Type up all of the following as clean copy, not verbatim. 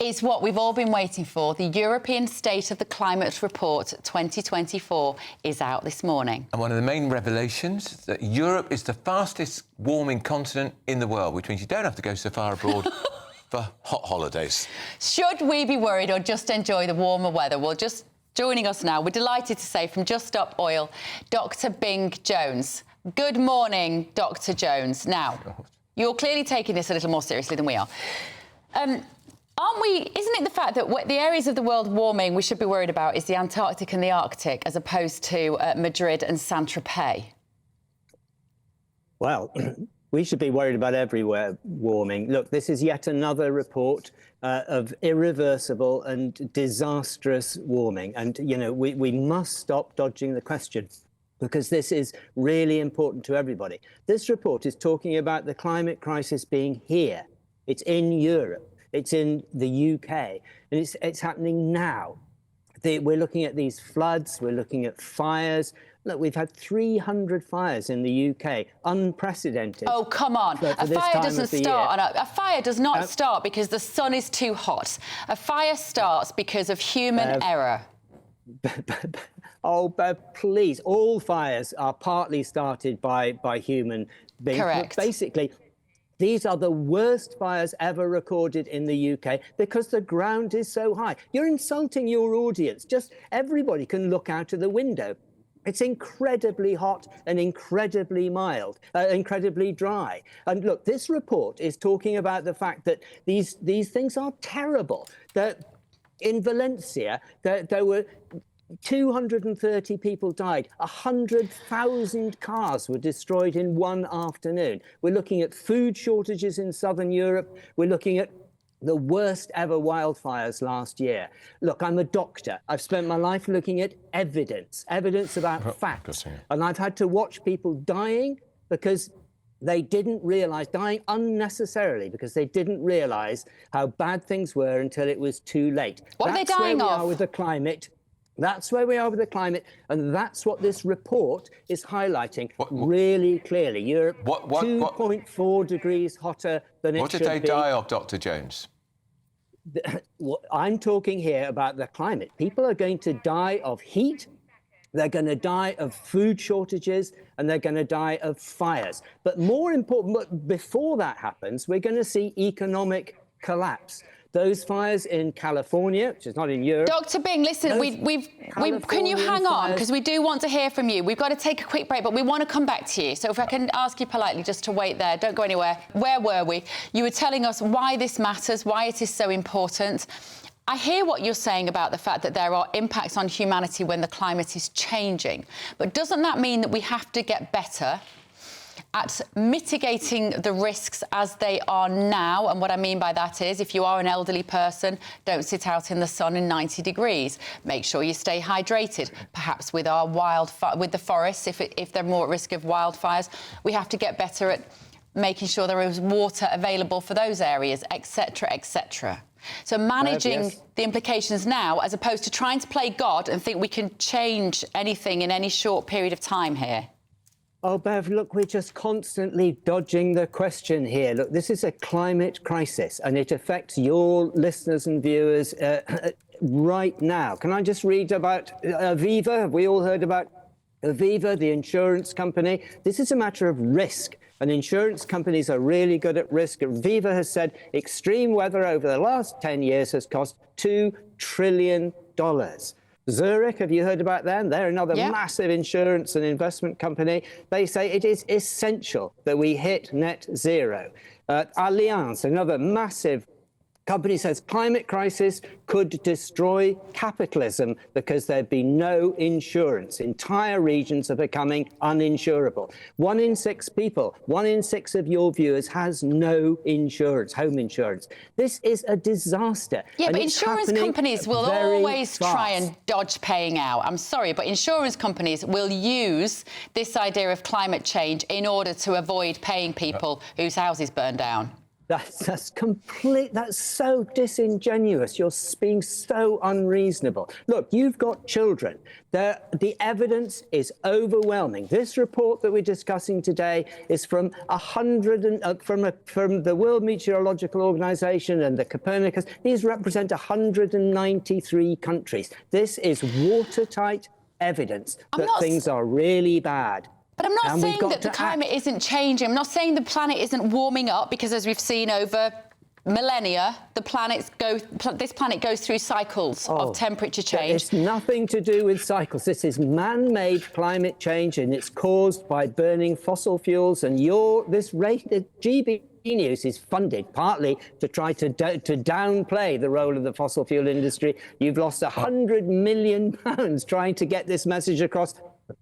is what we've all been waiting for. The European State of the Climate Report 2024 is out this morning. And one of the main revelations is that Europe is the fastest warming continent in the world, which means you don't have to go so far abroad for hot holidays. Should we be worried or just enjoy the warmer weather? Well, just joining us now, we're delighted to say from Just Stop Oil, Dr. Bing Jones. Good morning, Dr. Jones. Now, you're clearly taking this a little more seriously than we are. Isn't it the fact that the areas of the world warming we should be worried about is the Antarctic and the Arctic, as opposed to Madrid and Saint-Tropez? Well, we should be worried about everywhere warming. Look, this is yet another report of irreversible and disastrous warming. And, you know, we must stop dodging the question, because this is really important to everybody. This report is talking about the climate crisis being here. It's in Europe. It's in the UK, and it's happening now. We're looking at these floods, we're looking at fires. Look, we've had 300 fires in the UK, unprecedented. Oh, come on. A fire doesn't start. A fire does not start because the sun is too hot. A fire starts because of human error. Oh, but please, all fires are partly started by human beings. Correct. But basically, these are the worst fires ever recorded in the UK because the ground is so high. You're insulting your audience. Just everybody can look out of the window. It's incredibly hot and incredibly mild, incredibly dry. And look, this report is talking about the fact that these things are terrible. That in Valencia, there were 230 people died. 100,000 cars were destroyed in one afternoon. We're looking at food shortages in southern Europe. We're looking at the worst ever wildfires last year. Look, I'm a doctor. I've spent my life looking at evidence about facts. And I've had to watch people dying because they didn't realise, dying unnecessarily because they didn't realise how bad things were until it was too late. What are they dying of? That's where we are with the climate. That's where we are with the climate, and that's what this report is highlighting really clearly. Europe, 2.4 degrees hotter than it should be. What did they die of, Dr. Jones? I'm talking here about the climate. People are going to die of heat, they're going to die of food shortages, and they're going to die of fires. But more important, but before that happens, we're going to see economic collapse. Those fires in California, which is not in Europe. Dr. Bing, listen, can you hang on? Because we do want to hear from you. We've got to take a quick break, but we want to come back to you. So if I can ask you politely just to wait there, don't go anywhere. Where were we? You were telling us why this matters, why it is so important. I hear what you're saying about the fact that there are impacts on humanity when the climate is changing. But doesn't that mean that we have to get better at mitigating the risks as they are now? And what I mean by that is, if you are an elderly person, don't sit out in the sun in 90 degrees. Make sure you stay hydrated. Perhaps with our with the forests, if they're more at risk of wildfires, we have to get better at making sure there is water available for those areas, etc., etc. So managing the implications now, as opposed to trying to play God and think we can change anything in any short period of time here. Oh, Bev, look, we're just constantly dodging the question here. Look, this is a climate crisis, and it affects your listeners and viewers right now. Can I just read about Aviva? Have we all heard about Aviva, the insurance company? This is a matter of risk, and insurance companies are really good at risk. Aviva has said extreme weather over the last 10 years has cost $2 trillion. Zurich, have you heard about them? They're another massive insurance and investment company. They say it is essential that we hit net zero. Allianz, another massive company, says climate crisis could destroy capitalism because there'd be no insurance. Entire regions are becoming uninsurable. 1 in 6 people, 1 in 6 of your viewers has no insurance, home insurance. This is a disaster. Yeah, but insurance companies will always try and dodge paying out. I'm sorry, but insurance companies will use this idea of climate change in order to avoid paying people whose houses burn down. That's complete. That's so disingenuous. You're being so unreasonable. Look, you've got children. The evidence is overwhelming. This report that we're discussing today is from from the World Meteorological Organization and the Copernicus. These represent 193 countries. This is watertight evidence that things are really bad. But I'm not saying that the climate isn't changing. I'm not saying the planet isn't warming up, because as we've seen over millennia, this planet goes through cycles of temperature change. It's nothing to do with cycles. This is man-made climate change, and it's caused by burning fossil fuels. And GB News is funded partly to try to downplay the role of the fossil fuel industry. You've lost £100 million trying to get this message across.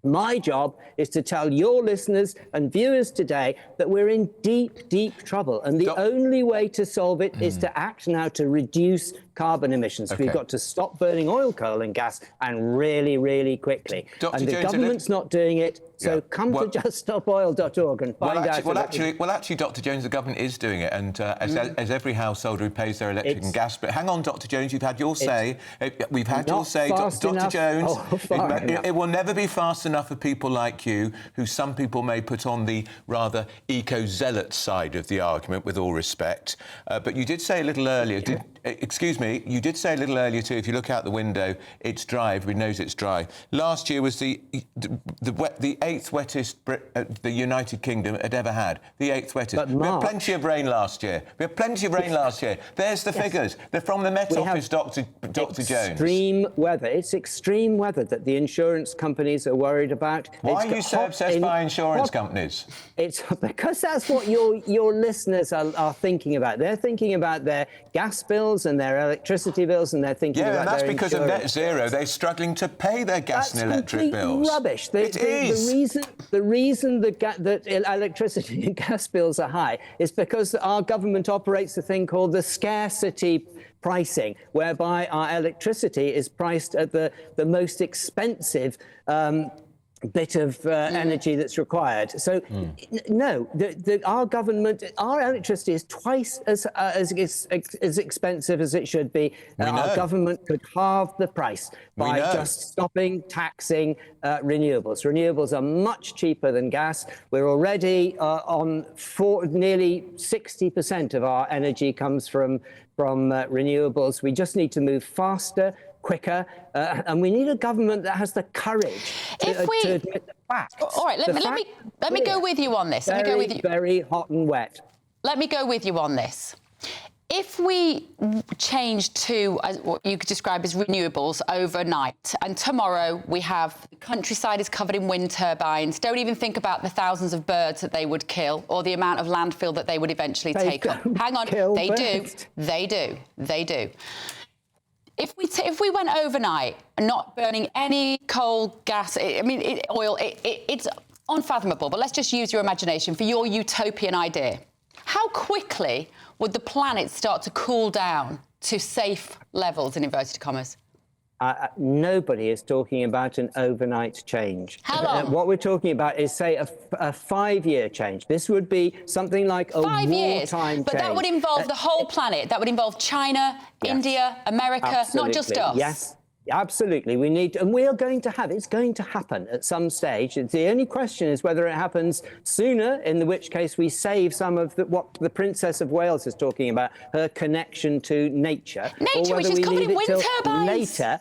My job is to tell your listeners and viewers today that we're in deep, deep trouble. And the only way to solve it is to act now to reduce carbon emissions. We've got to stop burning oil, coal and gas, and really, really quickly. And the government's not doing it. So come to juststopoil.org and find out. Well, actually, Dr. Jones, the government is doing it, and as every householder who pays their electric and gas. But hang on, Dr. Jones, you've had your say. We've had your say, Dr. Jones. It will never be fast enough for people like you, who some people may put on the rather eco-zealot side of the argument, with all respect. But you did say a little earlier. Excuse me. You did say a little earlier too. If you look out the window, it's dry. Everybody knows it's dry. Last year was the 8th wettest the United Kingdom had ever had. The 8th wettest. We had plenty of rain last year. There's the figures. They're from the Met Office, Dr. Jones. Extreme weather. It's extreme weather that the insurance companies are worried about. Why are you so obsessed by insurance companies? It's because that's what your listeners are thinking about. They're thinking about their gas bills and their electricity bills, and they're thinking about that's their because insurance. of net zero. They're struggling to pay their gas and electric bills. Rubbish. The reason that electricity and gas bills are high is because our government operates a thing called the scarcity pricing, whereby our electricity is priced at the most expensive bit of energy that's required. So, no, our government, our electricity is twice as expensive as it should be. Our government could halve the price by just stopping taxing renewables. Renewables are much cheaper than gas. We're already nearly 60% of our energy comes from renewables. We just need to move faster, quicker, and we need a government that has the courage to admit the facts. All right, let me go with you on this. Very hot and wet. Let me go with you on this. If we change to what you could describe as renewables overnight, and tomorrow we have the countryside is covered in wind turbines, don't even think about the thousands of birds that they would kill or the amount of landfill that they would eventually take up. Hang on, they do. If we went overnight and not burning any coal, gas, oil, it's unfathomable. But let's just use your imagination for your utopian idea. How quickly would the planet start to cool down to safe levels, in inverted commas? Nobody is talking about an overnight change. How long? What we're talking about is, say, a 5-year change. This would be something like a 5 years. wartime change. But that would involve the whole planet. That would involve China, India, America, not just us. Yes. Absolutely. It's going to happen at some stage. The only question is whether it happens sooner, in which case we save some of what the Princess of Wales is talking about, her connection to nature. Nature, which is covered in wind turbines. Later.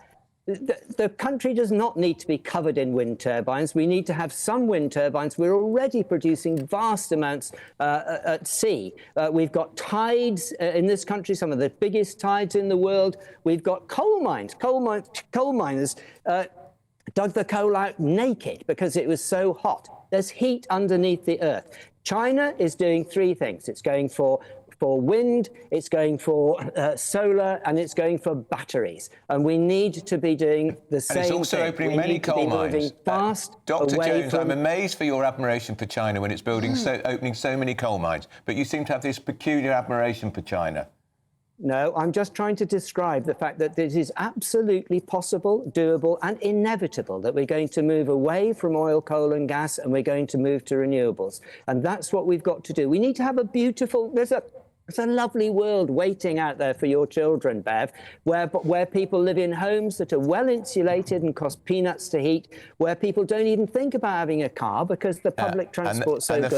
The country does not need to be covered in wind turbines. We need to have some wind turbines. We're already producing vast amounts at sea. We've got tides in this country, some of the biggest tides in the world. We've got coal mines. Coal miners dug the coal out naked because it was so hot. There's heat underneath the earth. China is doing 3 things. It's going for wind, it's going for solar, and it's going for batteries. And we need to be doing the same thing. And it's also opening many coal mines. Fast Dr. Jones, from... I'm amazed for your admiration for China when it's opening so many coal mines. But you seem to have this peculiar admiration for China. No, I'm just trying to describe the fact that it is absolutely possible, doable, and inevitable that we're going to move away from oil, coal, and gas, and we're going to move to renewables. And that's what we've got to do. We need to have there's It's a lovely world waiting out there for your children, Bev, where people live in homes that are well insulated and cost peanuts to heat, where people don't even think about having a car because the public transport's so good.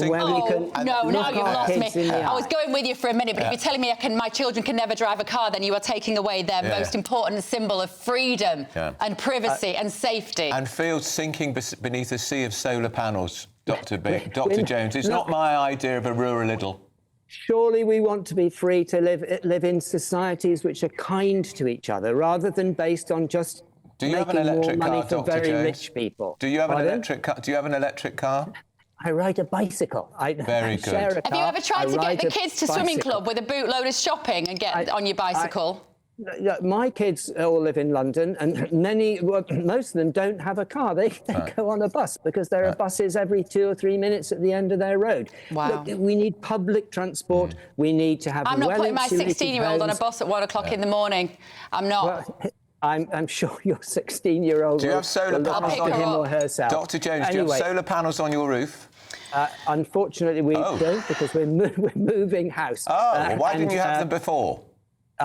And where we can now you've lost me. I was eye. going with you for a minute, but if you're telling me my children can never drive a car, then you are taking away their most important symbol of freedom and privacy and safety. And fields sinking beneath a sea of solar panels, Dr. Jones. It's not my idea of a rural idyll. Surely we want to be free to live in societies which are kind to each other, rather than based on just making more money for very rich people. Do you have an electric car? Do you have an electric car? I ride a bicycle. Very good. Have you ever tried to get the kids to swimming club with a bootload of shopping and get on your bicycle? My kids all live in London, and most of them don't have a car. They go on a bus because there are buses every 2 or 3 minutes at the end of their road. Wow. Look, we need public transport. We need to have. I'm not putting my 16-year-old on a bus at 1 o'clock in the morning. I'm not. Well, I'm sure your 16-year-old. Do you have solar panels on him or herself? Dr. Jones, do you have solar panels on your roof? Unfortunately, we don't, because we're moving house. Oh, why didn't you have them before?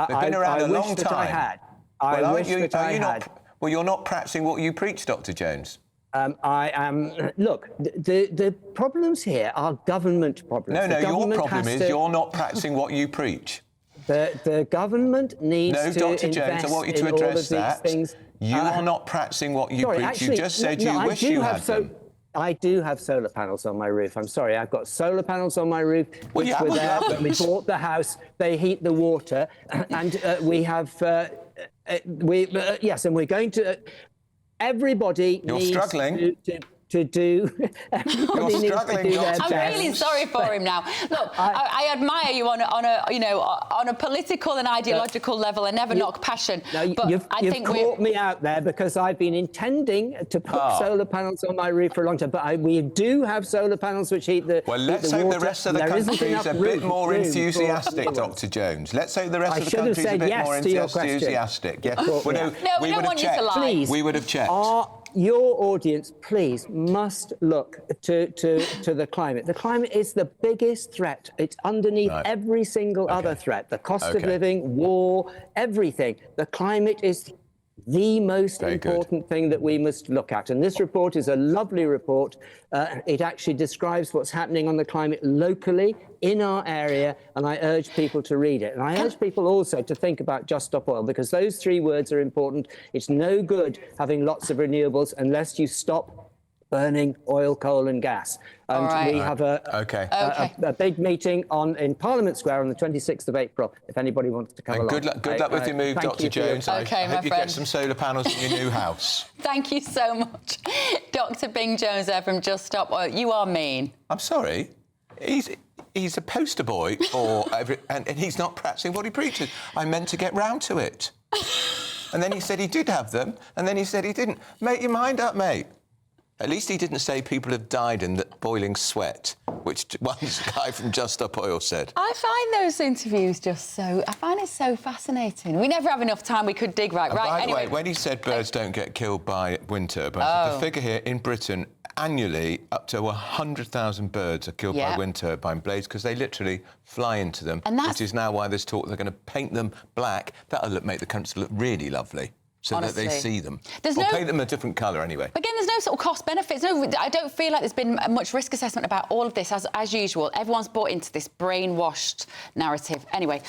They've been around a long time. I wish that I had. Well, you're not practicing what you preach, Dr. Jones. I am. Look, the problems here are government problems. No, your problem is you're not practicing what you preach. The government needs to invest. No, Dr. Jones, I want you to address that. You are not practicing what you preach. Actually, you just said you wish you had them. I do have solar panels on my roof. I'm sorry, I've got solar panels on my roof, which were there when we bought the house. They heat the water, and we have. Yes, and we're going to. Everybody needs to do. Everybody needs to do their best. I'm really sorry for him now. Look, I admire you on a political and ideological level. I never knock passion. But you've caught me out there, because I've been intending to put solar panels on my roof for a long time. But we do have solar panels which heat the. Well, let's hope the rest of the country is a bit more enthusiastic, Dr. Jones. Let's hope the rest of the country is a bit more enthusiastic. No, we don't want you to lie. We would have checked. Your audience, please, must look to the climate. The climate is the biggest threat. It's underneath every single other threat. The cost of living, war, everything. The climate is the most important thing that we must look at. And this report is a lovely report. It actually describes what's happening on the climate locally in our area, and I urge people to read it. And I urge people also to think about Just Stop Oil, because those 3 words are important. It's no good having lots of renewables unless you stop burning oil, coal and gas. And we have a big meeting in Parliament Square on the 26th of April, if anybody wants to come along. Good luck with your move, Dr. Jones. I hope you get some solar panels in your new house. Thank you so much. Dr. Bing Jones there from Just Stop Oil. You are mean. I'm sorry. He's a poster boy for and he's not practicing what he preaches. I meant to get round to it. And then he said he did have them, and then he said he didn't. Make your mind up, mate. At least he didn't say people have died in the boiling sweat, which one guy from Just Stop Oil said. I find those interviews I find it so fascinating. We never have enough time. We could dig right. By the way, when he said birds don't get killed by winter, the figure here in Britain, annually, up to 100,000 birds are killed by wind turbine blades because they literally fly into them, which is now why there's talk they're going to paint them black. That'll make the country look really lovely. So Honestly. That they see them. Or paint them a different colour anyway. Again, there's no sort of cost benefits. No, I don't feel like there's been much risk assessment about all of this, as usual. Everyone's bought into this brainwashed narrative. Anyway,